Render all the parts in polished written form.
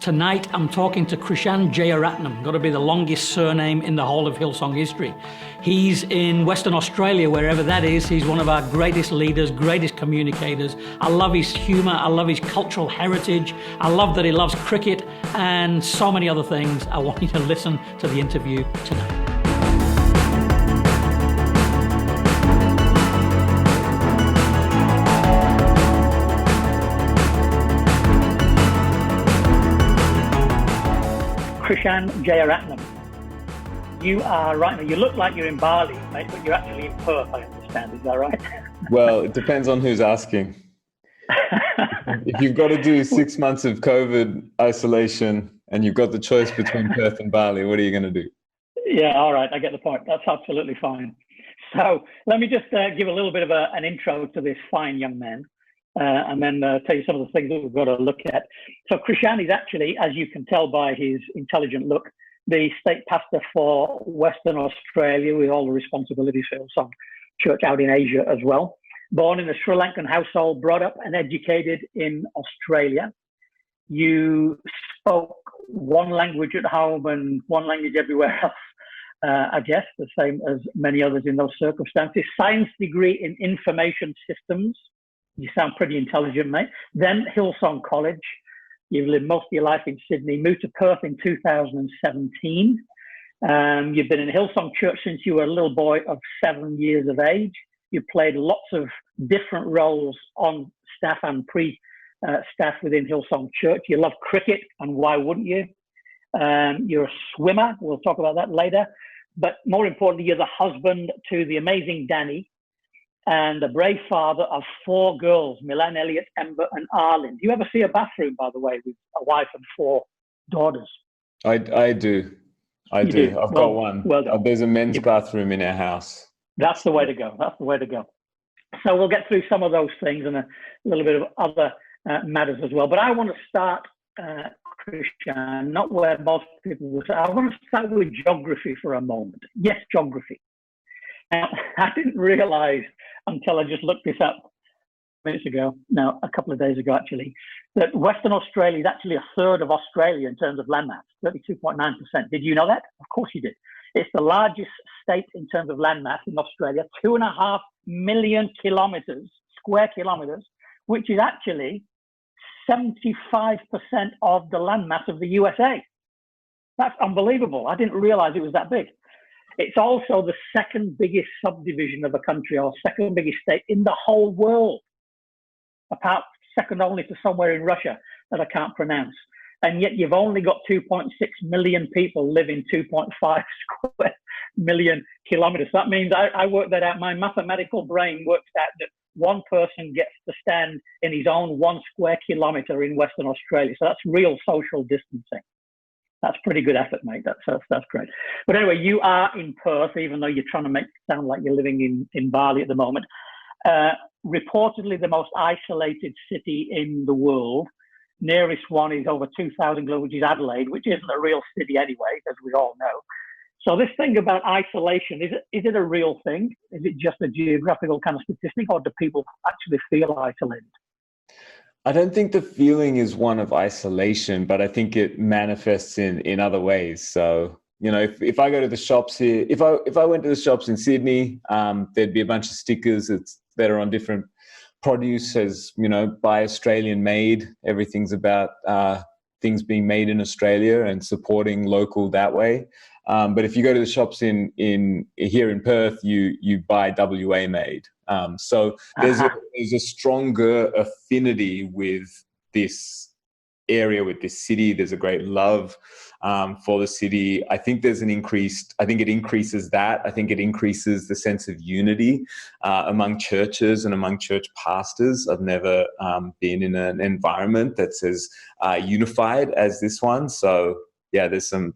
Tonight, I'm talking to Chrishan Jeyaratnam, got to be the longest surname in the whole of Hillsong history. He's in Western Australia, wherever that is. He's one of our greatest leaders, greatest communicators. I love his humor. I love his cultural heritage. I love that he loves cricket and so many other things. I want you to listen to the interview tonight. Chrishan Jeyaratnam, you are right now. You look like you're in Bali, mate, but you're actually in Perth, I understand. Is that right? Well, it depends on who's asking. If you've got to do 6 months of COVID isolation and you've got the choice between Perth and Bali, what are you going to do? Yeah, all right. I get the point. That's absolutely fine. So let me just give a little bit of an intro to this fine young man. And then tell you some of the things that we've got to look at. So Chrishan is actually, as you can tell by his intelligent look, the state pastor for Western Australia with all the responsibilities for Hillsong Church out in Asia as well. Born in a Sri Lankan household, brought up and educated in Australia. You spoke one language at home and one language everywhere else, I guess, the same as many others in those circumstances. Science degree in information systems. You sound pretty intelligent, mate. Then Hillsong College. You've lived most of your life in Sydney. Moved to Perth in 2017. You've been in Hillsong Church since you were a little boy of 7 years of age. You've played lots of different roles on staff and pre-staff within Hillsong Church. You love cricket, and why wouldn't you? You're a swimmer. We'll talk about that later. But more importantly, you're the husband to the amazing Danny, and a brave father of 4 girls, Milan, Elliot, Ember, and Arlen. Do you ever see a bathroom, by the way, with a wife and 4 daughters? I do. I've got one. Well done. There's a men's bathroom in our house. That's the way to go. That's the way to go. So we'll get through some of those things and a little bit of other matters as well. But I want to start, Chrishan, not where most people will say. I want to start with geography for a moment. Yes, geography. Now, I didn't realize until I just looked this up a couple of days ago actually, that Western Australia is actually a third of Australia in terms of landmass, 32.9%. Did you know that? Of course you did. It's the largest state in terms of landmass in Australia, 2.5 million square kilometers, which is actually 75% of the landmass of the USA. That's unbelievable. I didn't realize it was that big. It's also the second biggest subdivision of a country, or second biggest state in the whole world, apart second only to somewhere in Russia that I can't pronounce. And yet you've only got 2.6 million people living 2.5 square million kilometers. That means I worked that out. My mathematical brain works out that one person gets to stand in his own 1 square kilometer in Western Australia. So that's real social distancing. That's pretty good effort, mate. That's great. But anyway, you are in Perth, even though you're trying to make it sound like you're living in Bali at the moment. Reportedly the most isolated city in the world. Nearest one is over 2,000 kilometers, which is Adelaide, which isn't a real city anyway, as we all know. So this thing about isolation, is it a real thing? Is it just a geographical kind of statistic, or do people actually feel isolated? I don't think the feeling is one of isolation, but I think it manifests in other ways. So, you know, if I go to the shops here, if I went to the shops in Sydney, there'd be a bunch of stickers that are on different produce, as, you know, buy Australian made. Everything's about things being made in Australia and supporting local that way. But if you go to the shops here in Perth, you buy WA made. So there's a stronger affinity with this area, with this city. There's a great love for the city. I think it increases that. I think it increases the sense of unity among churches and among church pastors. I've never been in an environment that's as unified as this one. So yeah, there's some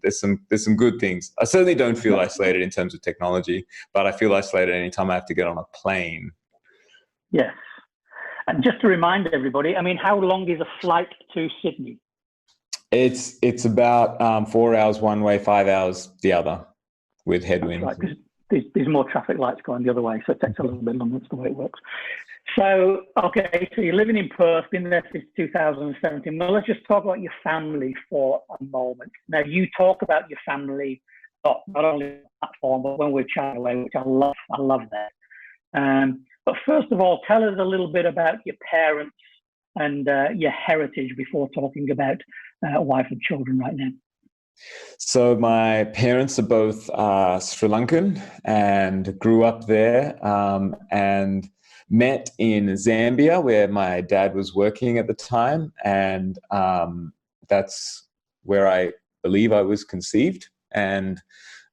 good things. I certainly don't feel isolated in terms of technology, but I feel isolated anytime I have to get on a plane. Yes. And just to remind everybody, I mean, how long is a flight to Sydney? It's about 4 hours one way, 5 hours the other, with headwinds. Right, 'cause there's more traffic lights going the other way, so it takes a little bit longer. That's the way it works. So, okay, so you're living in Perth, been there since 2017. Well, let's just talk about your family for a moment. Now, you talk about your family not only on the platform, but when we're chatting away, which I love. I love that. But first of all, tell us a little bit about your parents and your heritage before talking about wife and children right now. So my parents are both Sri Lankan and grew up there and met in Zambia, where my dad was working at the time. And that's where I believe I was conceived, and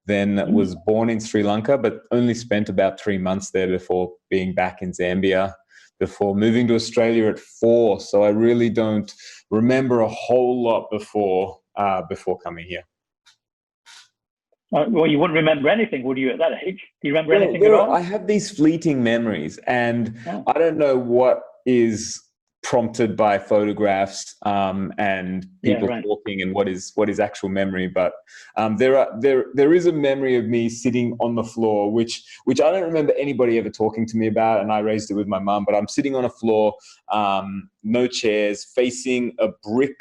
then was born in Sri Lanka, but only spent about 3 months there before being back in Zambia, before moving to Australia at 4. So I really don't remember a whole lot before coming here. Well, you wouldn't remember anything, would you, at that age? Do you remember anything at all? I have these fleeting memories, and I don't know what is prompted by photographs and people talking, and what is actual memory. But there is a memory of me sitting on the floor, which I don't remember anybody ever talking to me about, and I raised it with my mum. But I'm sitting on a floor, no chairs, facing a brick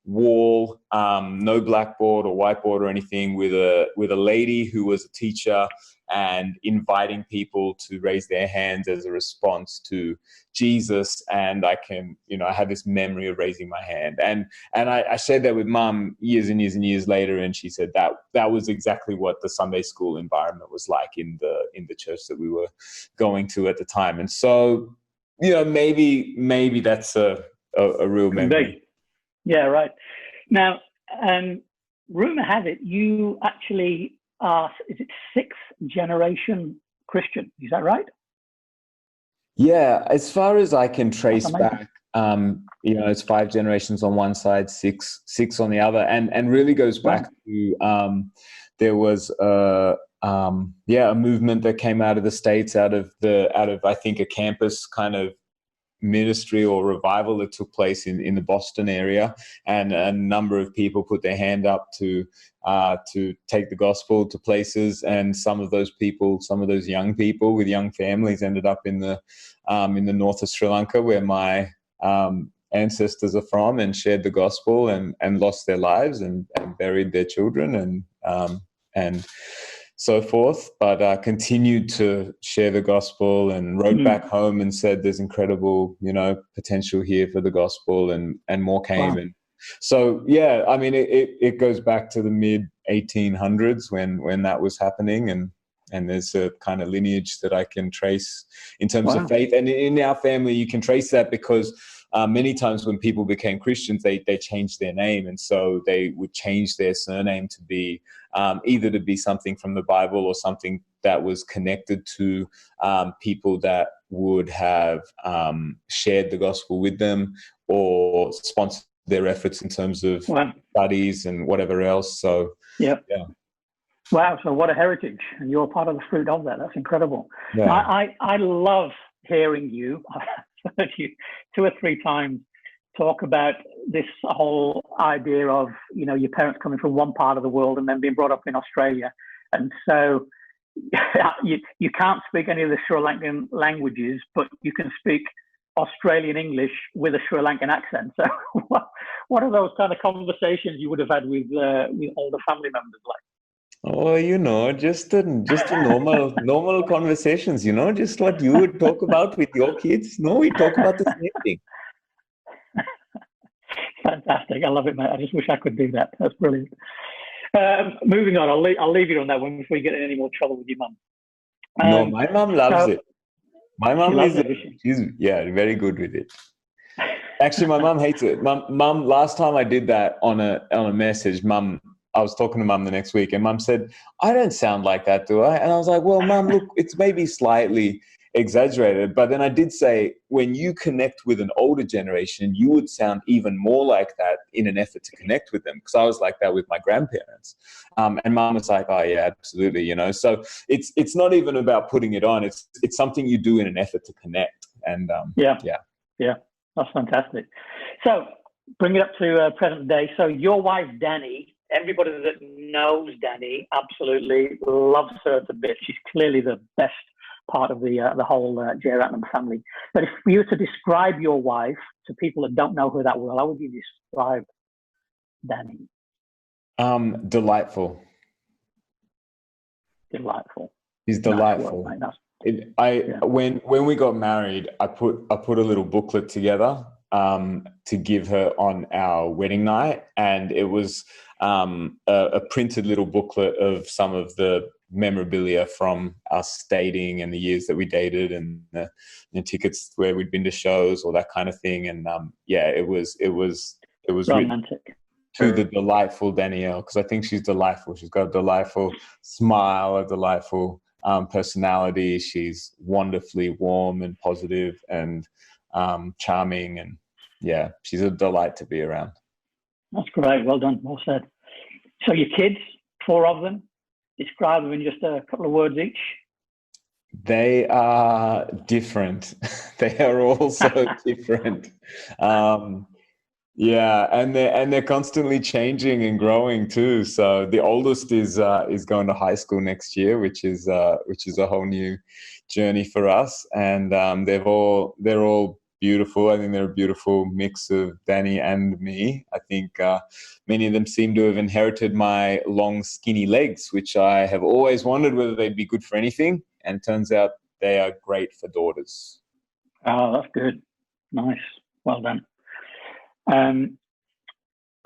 wall, no blackboard or whiteboard or anything, with a lady who was a teacher, and inviting people to raise their hands as a response to Jesus. And I have this memory of raising my hand, and I shared that with Mum years and years and years later, and she said that was exactly what the Sunday school environment was like in the church that we were going to at the time. And so, maybe that's a real memory. Yeah, right. Now, rumor has it you actually are, is it 6th generation Christian? Is that right? Yeah, as far as I can trace back, it's 5 generations on one side, six on the other, and really goes back to there was a movement that came out of the States, out of I think a campus kind of ministry or revival that took place in the Boston area, and a number of people put their hand up to take the gospel to places, and some of those young people with young families ended up in the north of Sri Lanka, where my ancestors are from, and shared the gospel and lost their lives and buried their children and so forth, but continued to share the gospel, and wrote back home and said there's incredible, potential here for the gospel, and more came. And so, I mean, it goes back to the mid 1800s when that was happening, and there's a kind of lineage that I can trace in terms of faith. And in our family, you can trace that because many times when people became Christians, they changed their name, and so they would change their surname to be either to be something from the Bible, or something that was connected to people that would have shared the gospel with them, or sponsored their efforts in terms of studies and whatever else. So yeah. Wow, so what a heritage, and you're part of the fruit of that. That's incredible. Yeah. I love hearing you. I've heard you 2 or 3 times talk about this whole idea of, your parents coming from one part of the world and then being brought up in Australia. And so you can't speak any of the Sri Lankan languages, but you can speak Australian English with a Sri Lankan accent. So what are those kind of conversations you would have had with all the family members like? Oh, just a normal conversations, just what you would talk about with your kids. No, we talk about the same thing. Fantastic. I love it, mate. I just wish I could do that. That's brilliant. Moving on. I'll leave you on that one before you get in any more trouble with your mum. No, my mum loves it. My mum she's very good with it. Actually, my mum hates it. Mum, last time I did that on a message, Mum, I was talking to Mum the next week, and Mum said, "I don't sound like that, do I?" And I was like, "Well, Mum, look, it's maybe slightly exaggerated." But then I did say, when you connect with an older generation, you would sound even more like that in an effort to connect with them, because I was like that with my grandparents. And Mum was like, "Oh yeah, absolutely," So it's not even about putting it on. It's something you do in an effort to connect. And yeah, that's fantastic. So bring it up to present day. So your wife Danny, everybody that knows Danny absolutely loves her to bits. She's clearly the best part of the whole Jeyaratnam family. But if you were to describe your wife to people that don't know her that well, how would you describe Danny? Delightful. Delightful. He's delightful. When we got married, I put a little booklet together to give her on our wedding night, and it was a printed little booklet of some of the memorabilia from us dating and the years that we dated, and the tickets where we'd been to shows, all that kind of thing. And it was romantic. To the delightful Danielle, because I think she's delightful. She's got a delightful smile, a delightful personality. She's wonderfully warm and positive and charming, and yeah, she's a delight to be around. That's great. Well done. Well said. So your kids, 4 of them, describe them in just a couple of words each. They are different. They are all so different. Yeah, and they're constantly changing and growing too. So the oldest is going to high school next year, which is a whole new journey for us. And they're all beautiful. I think they're a beautiful mix of Danny and me. I think many of them seem to have inherited my long, skinny legs, which I have always wondered whether they'd be good for anything. And it turns out they are great for daughters. Oh, that's good. Nice. Well done.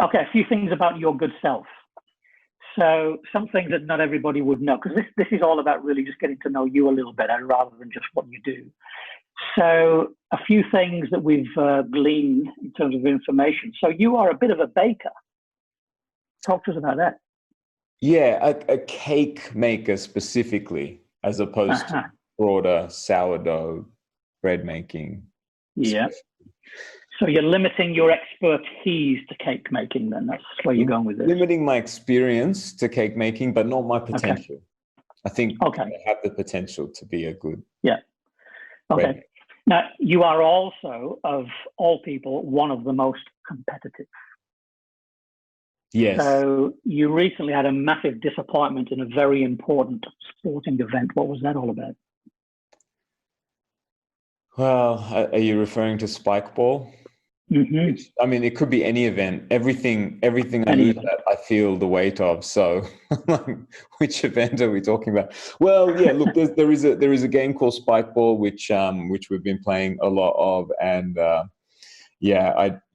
Okay, a few things about your good self. So some things that not everybody would know, because this is all about really just getting to know you a little better rather than just what you do. So a few things that we've gleaned in terms of information. So you are a bit of a baker. Talk to us about that. Yeah, a cake maker specifically, as opposed to broader sourdough bread making. Yeah. So you're limiting your expertise to cake making then? That's where you're going with this? Limiting my experience to cake making, but not my potential. Okay. I think I have the potential to be a good bread. Now, you are also, of all people, one of the most competitive. Yes. So you recently had a massive disappointment in a very important sporting event. What was that all about? Well, are you referring to spike ball? Mm-hmm. Which, I mean, it could be any event. Everything I lose at, I feel the weight of. So, which event are we talking about? Well, yeah. Look, there is a game called spike ball, which we've been playing a lot of, and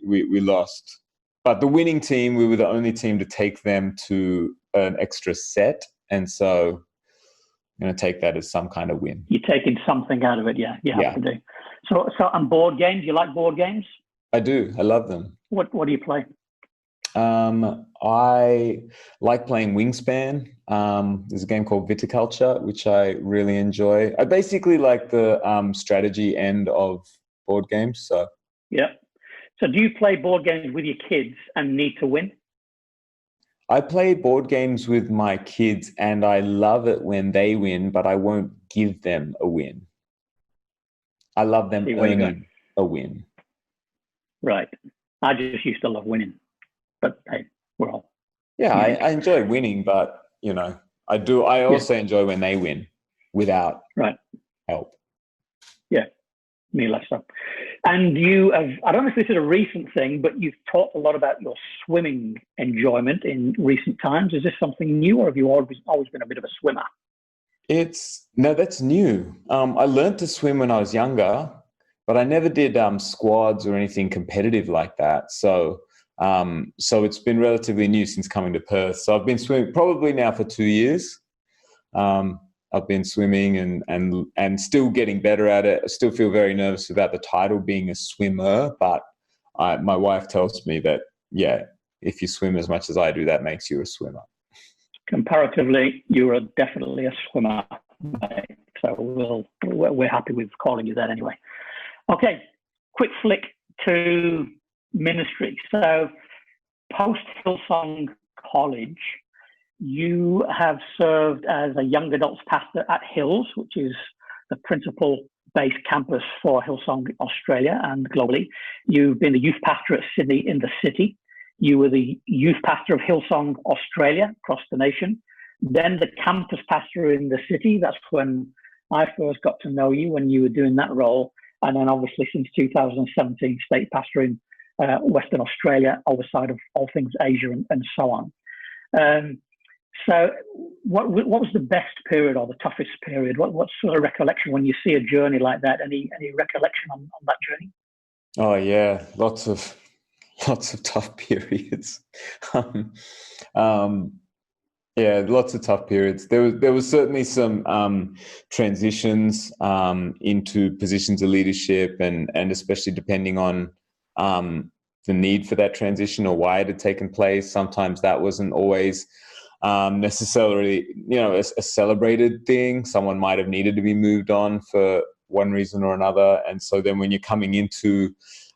we lost. But the winning team, we were the only team to take them to an extra set, and so I'm going to take that as some kind of win. You're taking something out of it, yeah. You have to do. So, and board games. You like board games? I do. I love them. What do you play? I like playing Wingspan. There's a game called Viticulture, which I really enjoy. I basically like the strategy end of board games. So yeah. So do you play board games with your kids and need to win? I play board games with my kids, and I love it when they win, but I won't give them a win. I love them earning a win. Right. I just used to love winning, but hey, we're all. Yeah, I enjoy winning, but I do. I also enjoy when they win without help. Yeah, me less so. And you have, I don't know if this is a recent thing, but you've talked a lot about your swimming enjoyment in recent times. Is this something new, or have you always been a bit of a swimmer? No, that's new. I learned to swim when I was younger, but I never did squads or anything competitive like that. So it's been relatively new since coming to Perth. So I've been swimming probably now for 2 years. I've been swimming and still getting better at it. I still feel very nervous about the title being a swimmer, but my wife tells me that, if you swim as much as I do, that makes you a swimmer. Comparatively, you are definitely a swimmer, mate. So we're happy with calling you that anyway. Okay, quick flick to ministry. So post Hillsong College, you have served as a young adults pastor at Hills, which is the principal base campus for Hillsong Australia and globally. You've been the youth pastor at Sydney in the City. You were the youth pastor of Hillsong Australia across the nation, then the campus pastor in the city. That's when I first got to know you, when you were doing that role. And then obviously since 2017, state pastor in Western Australia, oversight of all things Asia and so on. So what was the best period or the toughest period? What sort of recollection when you see a journey like that? Any recollection on that journey? Oh yeah, lots of tough periods. Yeah, lots of tough periods. There was certainly some transitions into positions of leadership, and especially depending on the need for that transition or why it had taken place. Sometimes that wasn't always necessarily, a celebrated thing. Someone might have needed to be moved on for one reason or another, and so then when you're coming into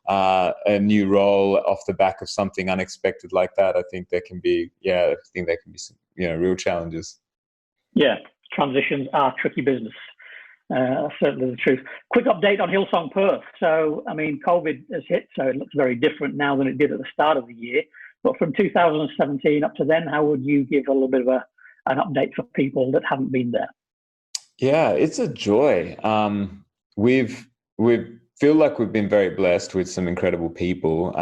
a new role off the back of something unexpected like that, I think there can be some, real challenges. Yeah, transitions are tricky business. Certainly the truth. Quick update on Hillsong Perth. So, I mean, COVID has hit, so it looks very different now than it did at the start of the year. But from 2017 up to then, how would you give a little bit of an update for people that haven't been there? Yeah, it's a joy. We've feel like we've been very blessed with some incredible people.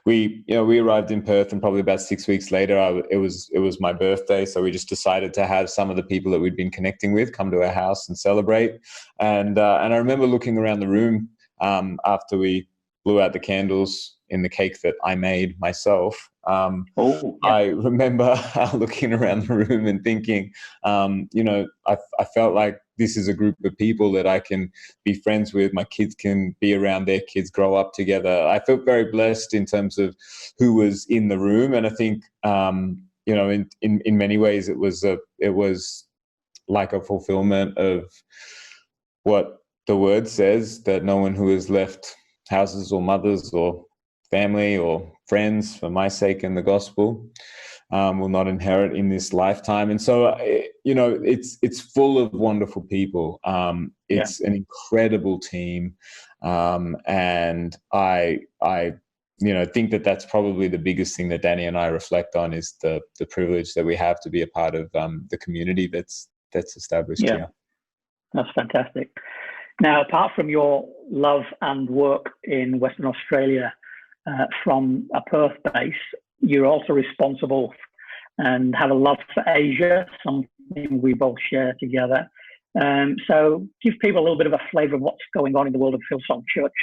We arrived in Perth, and probably about 6 weeks later, it was my birthday. So we just decided to have some of the people that we'd been connecting with come to our house and celebrate. And I remember looking around the room after we blew out the candles in the cake that I made myself. I remember looking around the room and thinking, I felt like this is a group of people that I can be friends with. My kids can be around their kids, grow up together. I felt very blessed in terms of who was in the room. And I think, in many ways it was like a fulfillment of what the word says, that no one who has left houses or mothers or family or friends for my sake and the gospel will not inherit in this lifetime. And so, it's full of wonderful people. It's an incredible team. And I think that that's probably the biggest thing that Danny and I reflect on, is the privilege that we have to be a part of the community that's established here. That's fantastic. Now, apart from your love and work in Western Australia, from a Perth base, you're also responsible and have a love for Asia, something we both share together. So give people a little bit of a flavour of what's going on in the world of Hillsong Church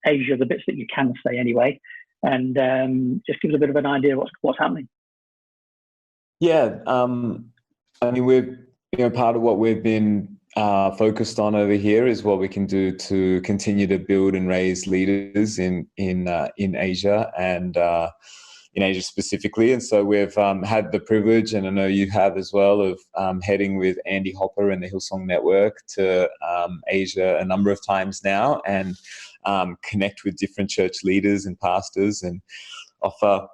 Asia, the bits that you can say anyway, and just give us a bit of an idea of what's happening. Yeah, I mean, we're part of what we've been focused on over here is what we can do to continue to build and raise leaders in Asia, and in Asia specifically. And so we've had the privilege, and I know you have as well, of heading with Andy Hopper and the Hillsong Network to Asia a number of times now, and connect with different church leaders and pastors, and offer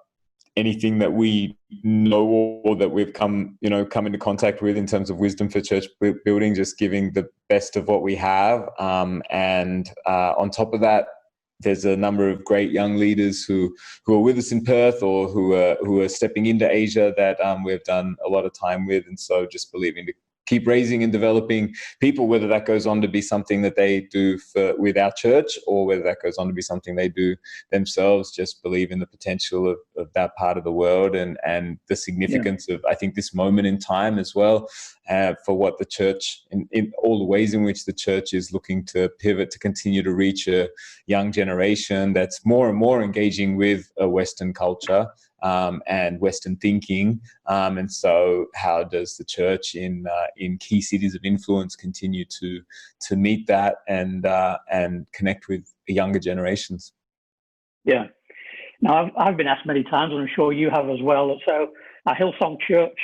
anything that we know or that we've come into contact with in terms of wisdom for church building, just giving the best of what we have. And on top of that, there's a number of great young leaders who are with us in Perth, or who are stepping into Asia, that we've done a lot of time with. And so just believing to keep raising and developing people, whether that goes on to be something that they do with our church, or whether that goes on to be something they do themselves. Just believe in the potential of that part of the world, and the significance of, I think, this moment in time as well, for what the church, in all the ways in which the church is looking to pivot to continue to reach a young generation that's more and more engaging with a Western culture and Western thinking. And so how does the church in key cities of influence continue to meet that and connect with the younger generations? Yeah. Now, I've been asked many times, and I'm sure you have as well. So, a Hillsong Church,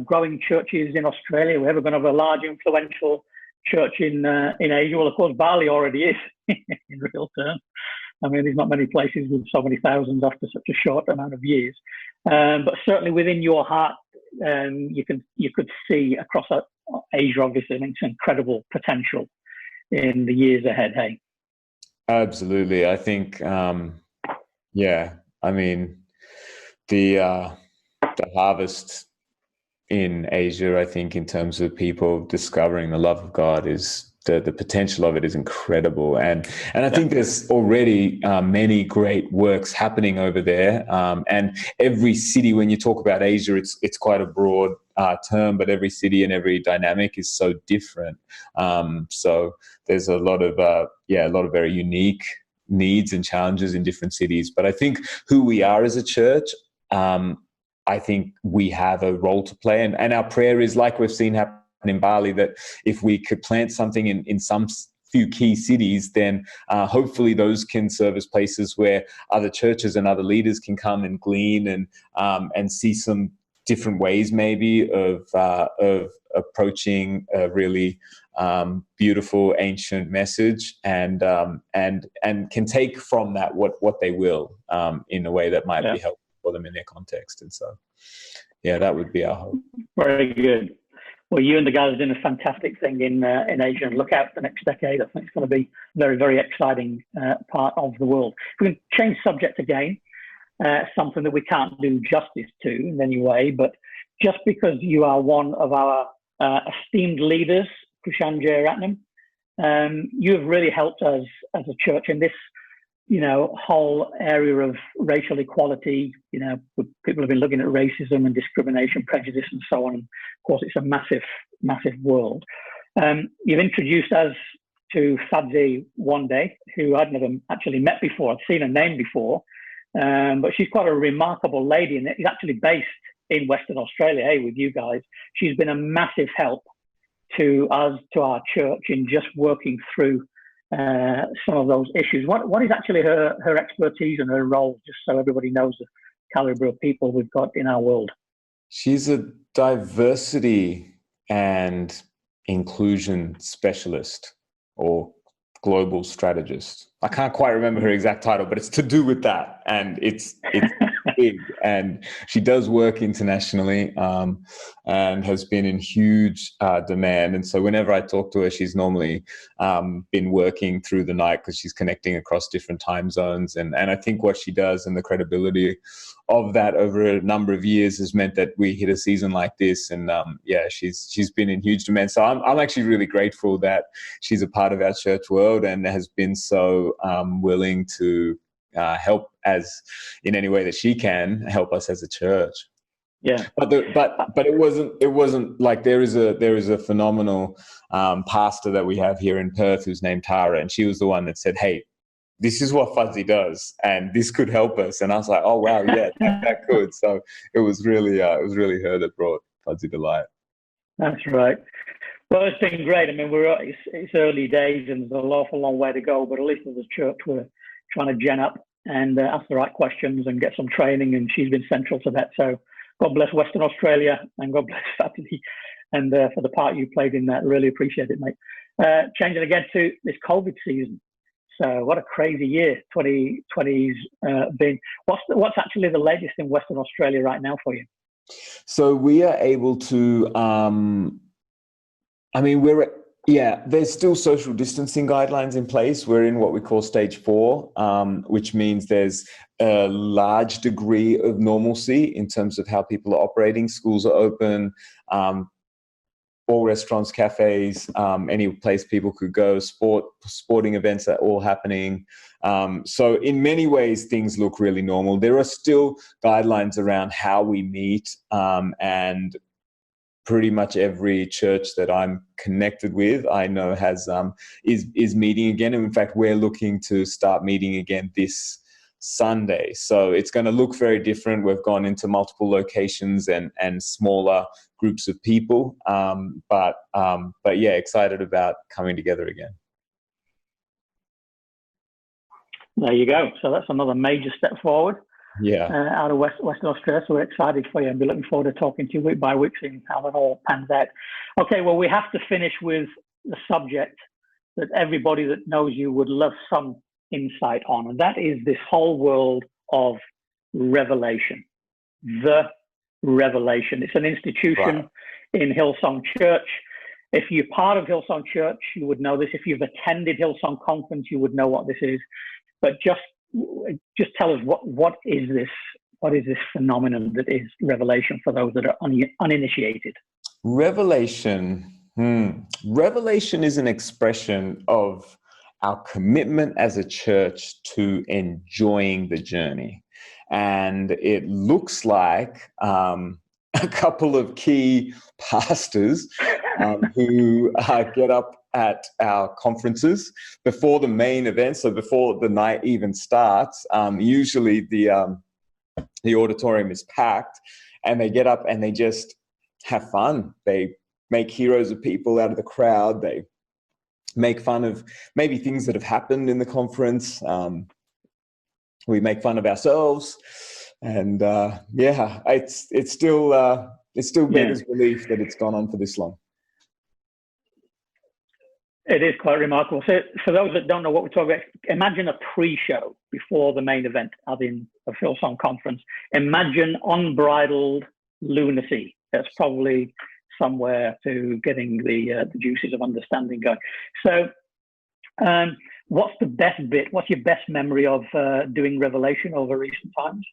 growing churches in Australia, we're ever going to have a large, influential church in Asia? Well, of course, Bali already is in real terms. I mean, there's not many places with so many thousands after such a short amount of years. But certainly within your heart, you could see across Asia, obviously, it's incredible potential in the years ahead. Hey, absolutely. I think, I mean, the harvest in Asia, I think, in terms of people discovering the love of God, is the potential of it is incredible. And I think there's already many great works happening over there. And every city, when you talk about Asia, it's quite a broad term, but every city and every dynamic is so different. So there's a lot of very unique needs and challenges in different cities. But I think who we are as a church, I think we have a role to play. And our prayer is, like we've seen happen in Bali, that if we could plant something in some few key cities, then hopefully those can serve as places where other churches and other leaders can come and glean and see some different ways maybe of approaching a really beautiful ancient message, and can take from that what they will in a way that might be helpful for them in their context. And so, that would be our hope. Very good. Well, you and the guys are doing a fantastic thing in Asia, and look out for the next decade. I think it's going to be a very, very exciting part of the world. If we can change subject again, something that we can't do justice to in any way, but just because you are one of our esteemed leaders, Chrishan Jeyaratnam, you have really helped us as a church in this, whole area of racial equality. People have been looking at racism and discrimination, prejudice, and so on. And of course, it's a massive, massive world. You've introduced us to Fadzi one day, who I'd never actually met before. I'd seen her name before, but she's quite a remarkable lady, and is actually based in Western Australia, with you guys. She's been a massive help to us, to our church, in just working through some of those issues. What is actually her expertise and her role, just so everybody knows the caliber of people we've got in our world? She's a diversity and inclusion specialist, or global strategist. I can't quite remember her exact title, but it's to do with that, and it's big. And she does work internationally, and has been in huge demand. And so whenever I talk to her, she's normally been working through the night, because she's connecting across different time zones. And I think what she does and the credibility of that over a number of years has meant that we hit a season like this. And she's been in huge demand. So I'm actually really grateful that she's a part of our church world and has been so willing to help as in any way that she can help us as a church. But it wasn't like there is a phenomenal pastor that we have here in Perth who's named Tara, and she was the one that said, "Hey, this is what Fuzzy does, and this could help us." And I was like, "Oh wow, yeah, that could." So it was really her that brought Fuzzy to light. That's right. Well, it's been great. I mean, it's early days, and there's an awful long way to go. But at least as a church, we're trying to gen up and ask the right questions and get some training. And she's been central to that. So God bless Western Australia, and God bless Fatty, and for the part you played in that. Really appreciate it, mate. Changing again to this COVID season. So what a crazy year 2020's been. What's actually the latest in Western Australia right now for you? So we are able to. There's still social distancing guidelines in place. We're in what we call stage 4, which means there's a large degree of normalcy in terms of how people are operating. Schools are open, all restaurants, cafes, any place people could go, sporting events are all happening. So in many ways, things look really normal. There are still guidelines around how we meet, and pretty much every church that I'm connected with, I know has is meeting again. And in fact, we're looking to start meeting again this Sunday. So it's going to look very different. We've gone into multiple locations and smaller groups of people. But excited about coming together again. There you go. So that's another major step forward. Out of Western Australia. So we're excited for you and be looking forward to talking to you week by week, seeing how it all pans out. Okay, well, we have to finish with the subject that everybody that knows you would love some insight on, and that is this whole world of revelation. The revelation. It's an institution in Hillsong Church. If you're part of Hillsong Church, you would know this. If you've attended Hillsong Conference, you would know what this is. But just tell us what is this what is this phenomenon that is revelation for those that are uninitiated? Revelation. Revelation is an expression of our commitment as a church to enjoying the journey. And it looks like a couple of key pastors who get up at our conferences before the main event, so before the night even starts. Usually the auditorium is packed, and they get up and they just have fun. They make heroes of people out of the crowd. They make fun of maybe things that have happened in the conference. We make fun of ourselves, and it's still beggars belief that it's gone on for this long. It is quite remarkable. So for those that don't know what we're talking about, imagine a pre-show before the main event, as in a Hillsong conference. Imagine unbridled lunacy. That's probably somewhere to getting the juices of understanding going. So what's the best bit? What's your best memory of doing Revelation over recent times?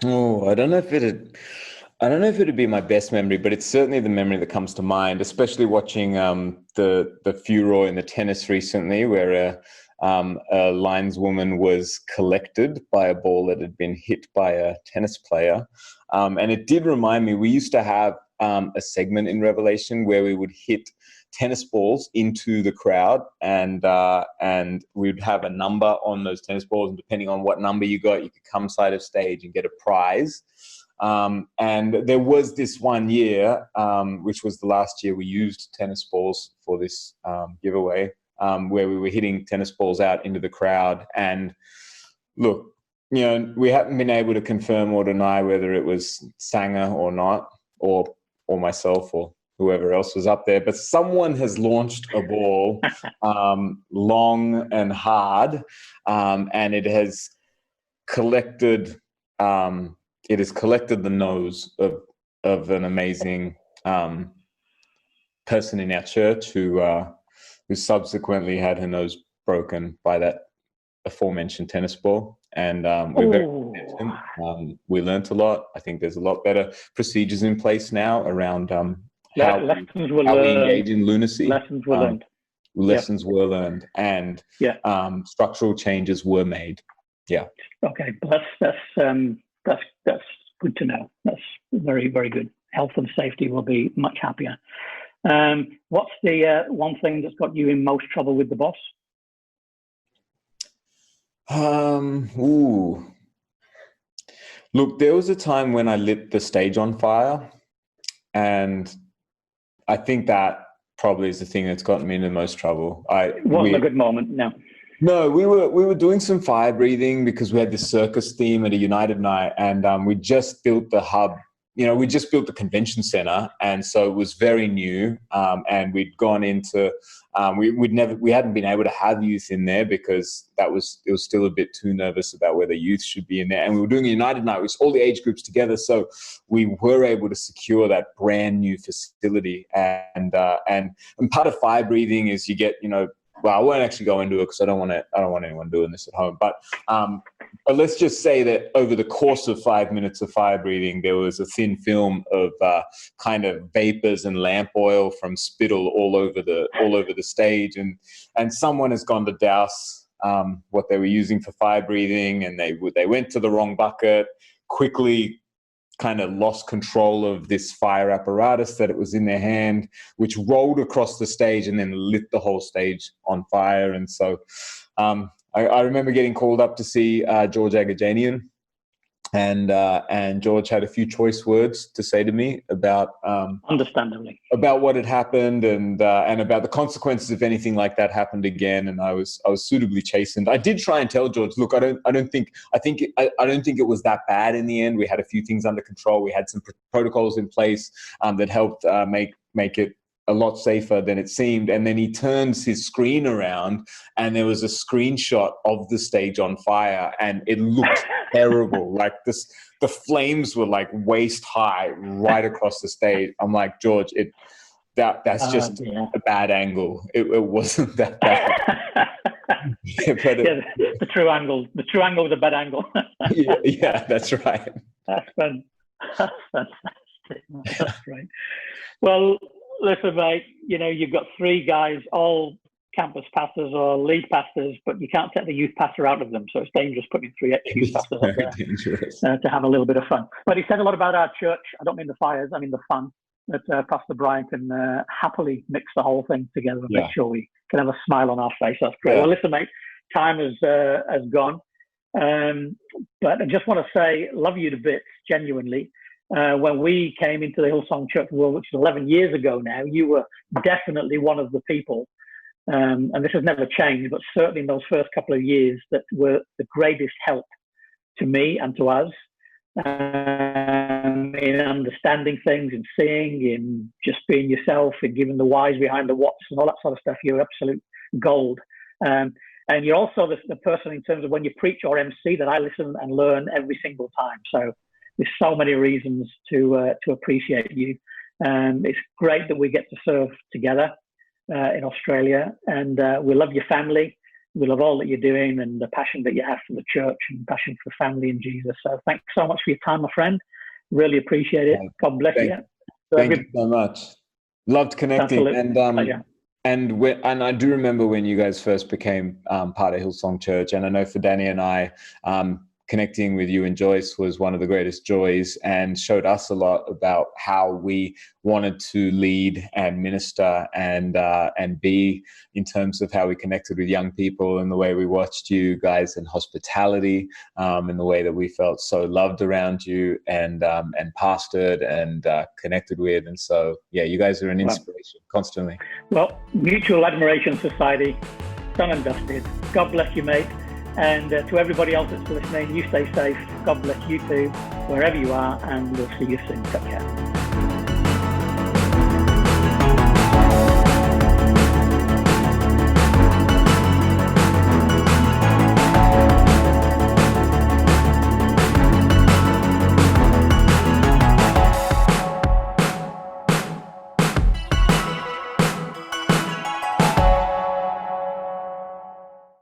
Oh, I don't know if it'd be my best memory, but it's certainly the memory that comes to mind, especially watching the furor in the tennis recently, where a lineswoman was collected by a ball that had been hit by a tennis player. And it did remind me, we used to have a segment in Revelation where we would hit tennis balls into the crowd, and we'd have a number on those tennis balls, and depending on what number you got, you could come side of stage and get a prize. And there was this one year, which was the last year we used tennis balls for this giveaway, where we were hitting tennis balls out into the crowd. And look, we haven't been able to confirm or deny whether it was Sanger or not, or myself or whoever else was up there, but someone has launched a ball long and hard, and it has collected the nose of an amazing person in our church who subsequently had her nose broken by that aforementioned tennis ball. And we're very content. We learnt a lot. I think there's a lot better procedures in place now around how we engage in lunacy. Lessons were learned. Lessons were learned, and structural changes were made. Yeah. Okay, that's good to know. That's very, very good. Health and safety will be much happier. What's the one thing that's got you in most trouble with the boss? Look, there was a time when I lit the stage on fire, and I think that probably is the thing that's gotten me in the most trouble. It wasn't a good moment, no. No, we were doing some fire breathing because we had this circus theme at a United night, and we just built the hub. We just built the convention center, and so it was very new. And we'd gone into we hadn't been able to have youth in there because it was still a bit too nervous about whether youth should be in there. And we were doing a United night, which all the age groups together, so we were able to secure that brand new facility. And part of fire breathing is you get well, I won't actually go into it because I don't want anyone doing this at home. But let's just say that over the course of 5 minutes of fire breathing, there was a thin film of kind of vapors and lamp oil from spittle all over the stage, and someone has gone to douse what they were using for fire breathing, and they went to the wrong bucket, quickly kind of lost control of this fire apparatus that it was in their hand, which rolled across the stage and then lit the whole stage on fire. And so I remember getting called up to see George Agajanian, and George had a few choice words to say to me about understandably about what had happened and about the consequences if anything like that happened again. And I was suitably chastened. I did try and tell George, look, I don't think it was that bad in the end. We had a few things under control. We had some protocols in place that helped make it a lot safer than it seemed. And then he turns his screen around, and there was a screenshot of the stage on fire, and it looked terrible. Like the flames were like waist high right across the stage. I'm like, George, that's just a bad angle. It wasn't that bad. But yeah, the true angle with a bad angle. yeah, that's right. That's fantastic. That's great. Well, listen, mate, you've got 3 guys, all campus pastors or lead pastors, but you can't take the youth pastor out of them. So it's dangerous putting 3 ex-youth pastors up there to have a little bit of fun. But he said a lot about our church. I don't mean the fires, I mean the fun. That Pastor Brian can happily mix the whole thing together and make sure we can have a smile on our face. That's great. Yeah. Well, listen, mate, time has gone. But I just want to say, love you to bits, genuinely. When we came into the Hillsong Church world, which is 11 years ago now, you were definitely one of the people, and this has never changed, but certainly in those first couple of years, that were the greatest help to me and to us in understanding things, in seeing, in just being yourself, in giving the whys behind the whats and all that sort of stuff. You're absolute gold. And you're also the person in terms of when you preach or MC that I listen and learn every single time. So there's so many reasons to appreciate you. It's great that we get to serve together in Australia, and we love your family. We love all that you're doing and the passion that you have for the church and passion for family and Jesus. So thanks so much for your time, my friend. Really appreciate it. God bless you. Thank you so much. Loved connecting. And I do remember when you guys first became part of Hillsong Church, and I know for Danny and I, connecting with you and Joyce was one of the greatest joys, and showed us a lot about how we wanted to lead and minister and be in terms of how we connected with young people, and the way we watched you guys in hospitality, and the way that we felt so loved around you and pastored and connected with. And so, yeah, you guys are an inspiration constantly. Well, Mutual Admiration Society, done and dusted. God bless you, mate. And to everybody else that's listening, you stay safe. God bless you too, wherever you are, and we'll see you soon. Take care.